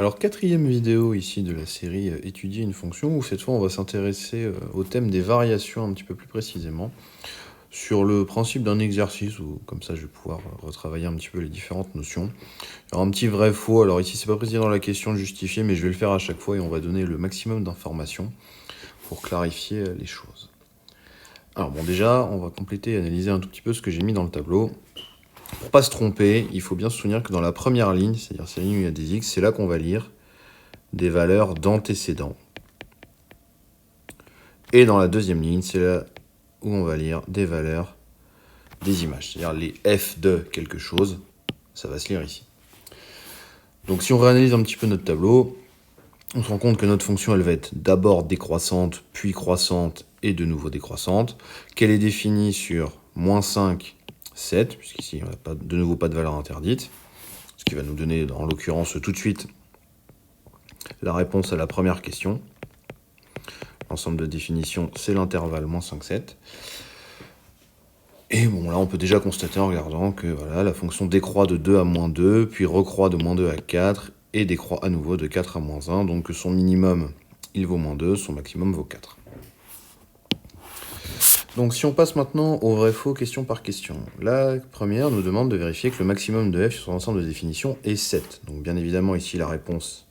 Alors, quatrième vidéo ici de la série Étudier une fonction, où cette fois on va s'intéresser au thème des variations un petit peu plus précisément, sur le principe d'un exercice, où comme ça je vais pouvoir retravailler un petit peu les différentes notions. Alors un petit vrai-faux, alors ici c'est pas précisé dans la question de justifier, mais je vais le faire à chaque fois et on va donner le maximum d'informations pour clarifier les choses. Alors bon, déjà on va compléter et analyser un tout petit peu ce que j'ai mis dans le tableau. Pour pas se tromper, il faut bien se souvenir que dans la première ligne, c'est-à-dire cette ligne où il y a des x, c'est là qu'on va lire des valeurs d'antécédents. Et dans la deuxième ligne, c'est là où on va lire des valeurs des images. C'est-à-dire les f de quelque chose, ça va se lire ici. Donc si on réanalyse un petit peu notre tableau, on se rend compte que notre fonction, elle va être d'abord décroissante, puis croissante, et de nouveau décroissante, qu'elle est définie sur moins 5, 7, puisqu'ici, on n'a de nouveau pas de valeur interdite, ce qui va nous donner, en l'occurrence, tout de suite, la réponse à la première question. L'ensemble de définition, c'est l'intervalle moins 5, 7. Et bon, là, on peut déjà constater en regardant que voilà, la fonction décroît de 2 à moins 2, puis recroît de moins 2 à 4, et décroît à nouveau de 4 à moins 1. Donc son minimum, il vaut moins 2, son maximum vaut 4. Donc si on passe maintenant au vrai-faux question par question. La première nous demande de vérifier que le maximum de f sur son ensemble de définition est 7. Donc bien évidemment, ici, la réponse,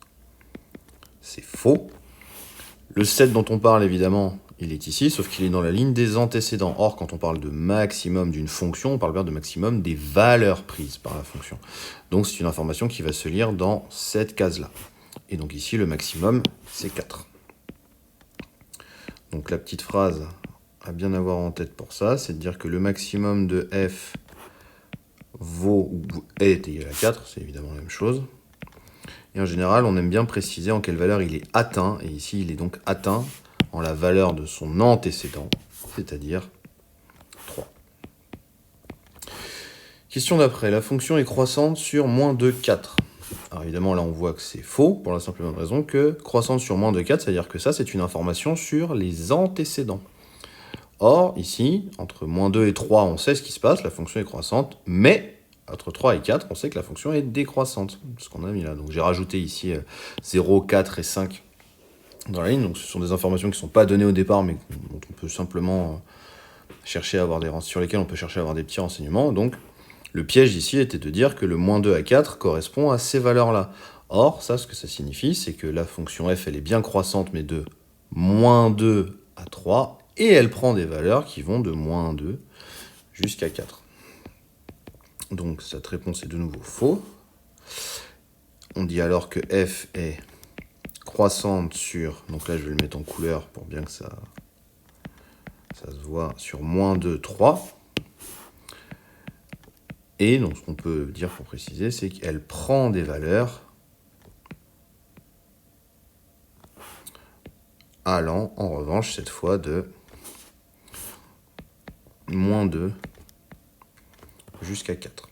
c'est faux. Le 7 dont on parle, évidemment, il est ici, sauf qu'il est dans la ligne des antécédents. Or, quand on parle de maximum d'une fonction, on parle bien de maximum des valeurs prises par la fonction. Donc c'est une information qui va se lire dans cette case-là. Et donc ici, le maximum, c'est 4. Donc la petite phrase à bien avoir en tête pour ça, c'est de dire que le maximum de f vaut ou est égal à 4, c'est évidemment la même chose. Et en général, on aime bien préciser en quelle valeur il est atteint, et ici, il est donc atteint en la valeur de son antécédent, c'est-à-dire 3. Question d'après, la fonction est croissante sur moins de 4. Alors évidemment, là, on voit que c'est faux, pour la simple et bonne raison que croissante sur moins de 4, c'est-à-dire que ça, c'est une information sur les antécédents. Or, ici, entre moins 2 et 3, on sait ce qui se passe, la fonction est croissante, mais entre 3 et 4, on sait que la fonction est décroissante, ce qu'on a mis là. Donc j'ai rajouté ici 0, 4 et 5 dans la ligne. Donc ce sont des informations qui ne sont pas données au départ, mais dont on peut simplement chercher à avoir sur lesquelles on peut chercher à avoir des petits renseignements. Donc le piège ici était de dire que le moins 2 à 4 correspond à ces valeurs-là. Or, ça, ce que ça signifie, c'est que la fonction f, elle est bien croissante, mais de moins 2 à 3, et elle prend des valeurs qui vont de moins 2 jusqu'à 4. Donc cette réponse est de nouveau faux. On dit alors que f est croissante sur, donc là je vais le mettre en couleur pour bien que ça se voit, sur moins 2, 3. Et donc ce qu'on peut dire pour préciser, c'est qu'elle prend des valeurs allant en revanche cette fois de moins 2 jusqu'à 4.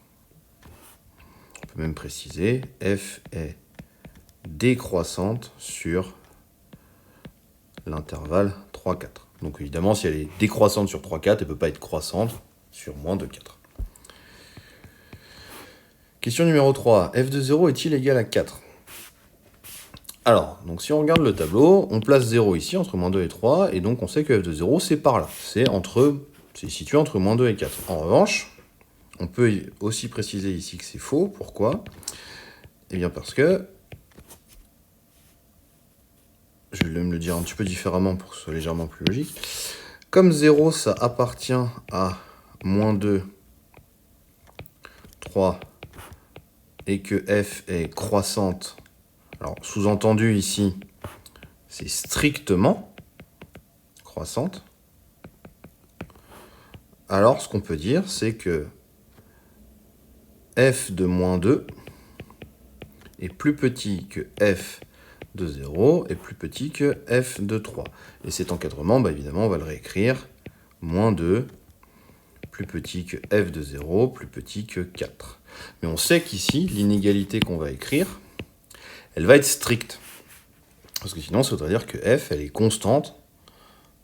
On peut même préciser, f est décroissante sur l'intervalle 3, 4. Donc évidemment, si elle est décroissante sur 3, 4, elle ne peut pas être croissante sur moins de 4. Question numéro 3. f de 0 est-il égal à 4 ? Alors, donc si on regarde le tableau, on place 0 ici, entre moins 2 et 3, et donc on sait que f de 0, c'est par là. C'est situé entre moins 2 et 4. En revanche, on peut aussi préciser ici que c'est faux. Pourquoi ? Eh bien parce que, je vais me le dire un petit peu différemment pour que ce soit légèrement plus logique, comme 0, ça appartient à moins 2, 3, et que f est croissante, alors sous-entendu ici, c'est strictement croissante, alors ce qu'on peut dire, c'est que f de moins 2 est plus petit que f de 0 et plus petit que f de 3. Et cet encadrement, évidemment, on va le réécrire, moins 2, plus petit que f de 0, plus petit que 4. Mais on sait qu'ici, l'inégalité qu'on va écrire, elle va être stricte. Parce que sinon, ça voudrait dire que f, elle est constante,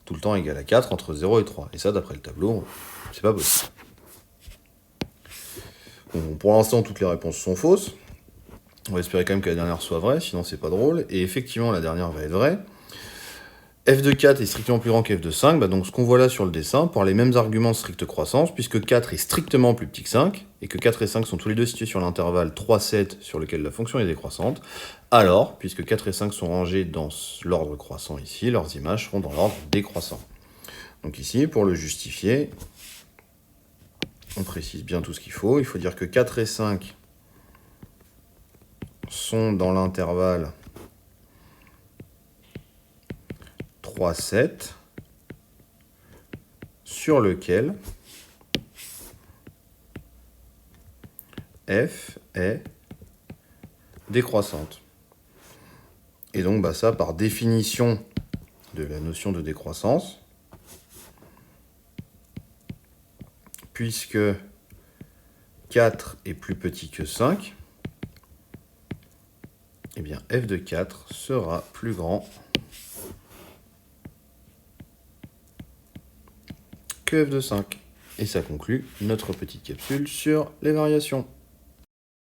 tout le temps égale à 4, entre 0 et 3. Et ça, d'après le tableau, c'est pas possible. Bon, pour l'instant, toutes les réponses sont fausses. On va espérer quand même que la dernière soit vraie, sinon c'est pas drôle. Et effectivement, la dernière va être vraie. F de 4 est strictement plus grand que f de 5, bah donc ce qu'on voit là sur le dessin, par les mêmes arguments de stricte croissance, puisque 4 est strictement plus petit que 5, et que 4 et 5 sont tous les deux situés sur l'intervalle 3, 7, sur lequel la fonction est décroissante, alors, puisque 4 et 5 sont rangés dans l'ordre croissant ici, leurs images seront dans l'ordre décroissant. Donc ici, pour le justifier, on précise bien tout ce qu'il faut. Il faut dire que 4 et 5 sont dans l'intervalle 3, 7, sur lequel f est décroissante. Et donc bah, ça, par définition de la notion de décroissance, puisque 4 est plus petit que 5, eh bien f de 4 sera plus grand que f de 5. Et ça conclut notre petite capsule sur les variations.